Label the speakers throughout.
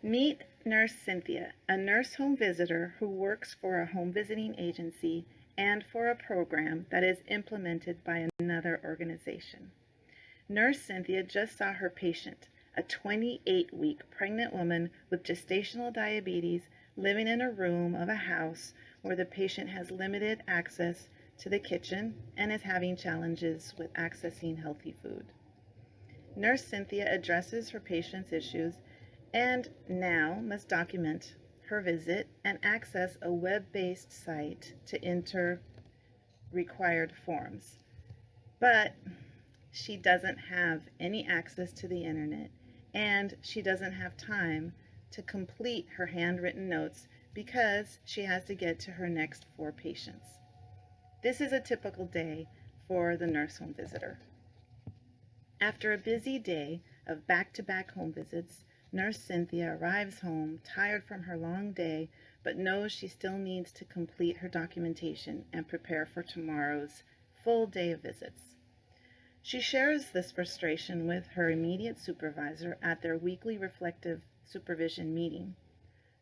Speaker 1: Meet Nurse Cynthia, a nurse home visitor who works for a home visiting agency and for a program that is implemented by another organization. Nurse Cynthia just saw her patient, a 28-week pregnant woman with gestational diabetes living in a room of a house where the patient has limited access to the kitchen and is having challenges with accessing healthy food. Nurse Cynthia addresses her patient's issues and now must document her visit and access a web-based site to enter required forms. But she doesn't have any access to the internet and she doesn't have time to complete her handwritten notes because she has to get to her next 4 patients. This is a typical day for the nurse home visitor. After a busy day of back-to-back home visits, Nurse Cynthia arrives home tired from her long day, but knows she still needs to complete her documentation and prepare for tomorrow's full day of visits. She shares this frustration with her immediate supervisor at their weekly reflective supervision meeting.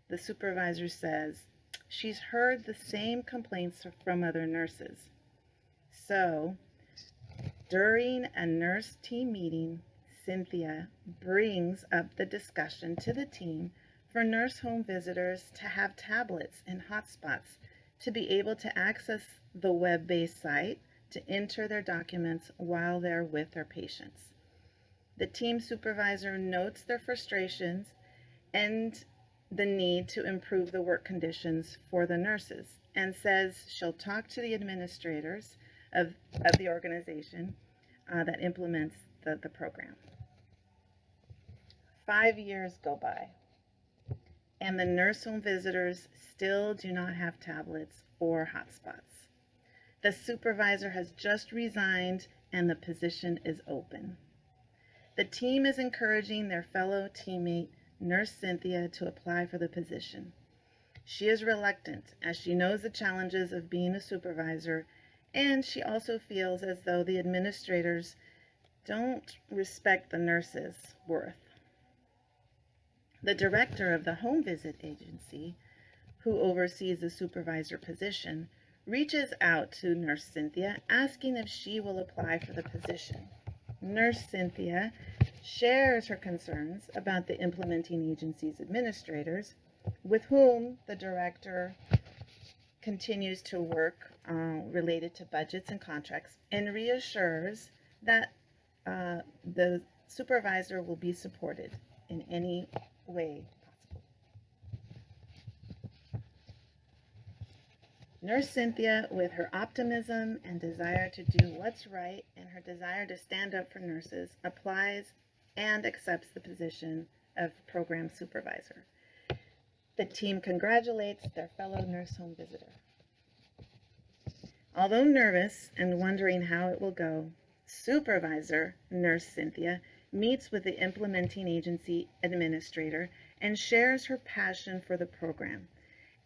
Speaker 1: The supervisor says she's heard the same complaints from other nurses. So, during a nurse team meeting, Cynthia brings up the discussion to the team for nurse home visitors to have tablets and hotspots to be able to access the web-based site to enter their documents while they're with their patients. The team supervisor notes their frustrations and the need to improve the work conditions for the nurses and says she'll talk to the administrators of the organization that implements the program. 5 years go by, and the nurse home visitors still do not have tablets or hotspots. The supervisor has just resigned and the position is open. The team is encouraging their fellow teammate, Nurse Cynthia, to apply for the position. She is reluctant as she knows the challenges of being a supervisor, and she also feels as though the administrators don't respect the nurse's worth. The director of the home visit agency, who oversees the supervisor position, reaches out to Nurse Cynthia asking if she will apply for the position. Nurse Cynthia shares her concerns about the implementing agency's administrators, with whom the director continues to work related to budgets and contracts, and reassures that the supervisor will be supported in any way possible. Nurse Cynthia, with her optimism and desire to do what's right and her desire to stand up for nurses, applies and accepts the position of program supervisor. The team congratulates their fellow nurse home visitor. Although nervous and wondering how it will go, Supervisor Nurse Cynthia meets with the implementing agency administrator and shares her passion for the program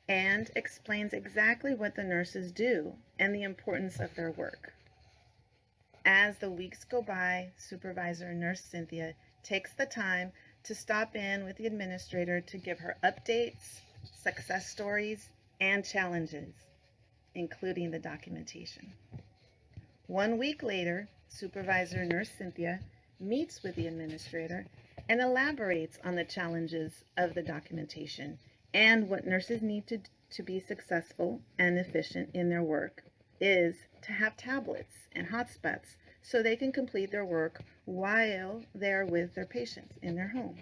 Speaker 1: and explains exactly what the nurses do and the importance of their work. As the weeks go by, Supervisor Nurse Cynthia takes the time to stop in with the administrator to give her updates, success stories, and challenges, including the documentation. 1 week later, Supervisor Nurse Cynthia meets with the administrator and elaborates on the challenges of the documentation and what nurses need to be successful and efficient in their work is to have tablets and hotspots so they can complete their work while they're with their patients in their home.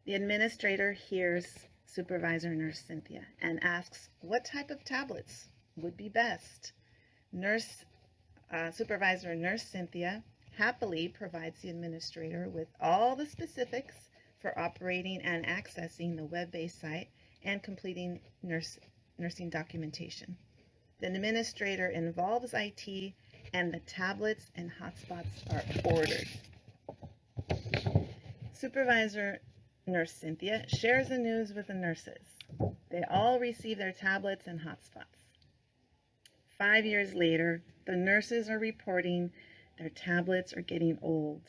Speaker 1: The administrator hears Supervisor Nurse Cynthia and asks what type of tablets would be best. Supervisor Nurse Cynthia happily provides the administrator with all the specifics for operating and accessing the web-based site and completing nursing documentation. The administrator involves IT and the tablets and hotspots are ordered. Supervisor Nurse Cynthia shares the news with the nurses. They all receive their tablets and hotspots. 5 years later, the nurses are reporting their tablets are getting old.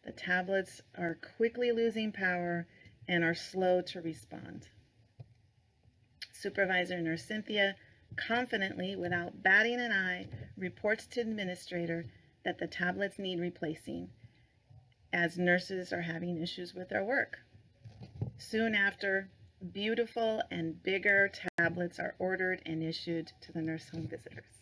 Speaker 1: The tablets are quickly losing power and are slow to respond. Supervisor Nurse Cynthia confidently, without batting an eye, reports to administrator that the tablets need replacing, as nurses are having issues with their work. Soon after, beautiful and bigger tablets are ordered and issued to the nurse home visitors.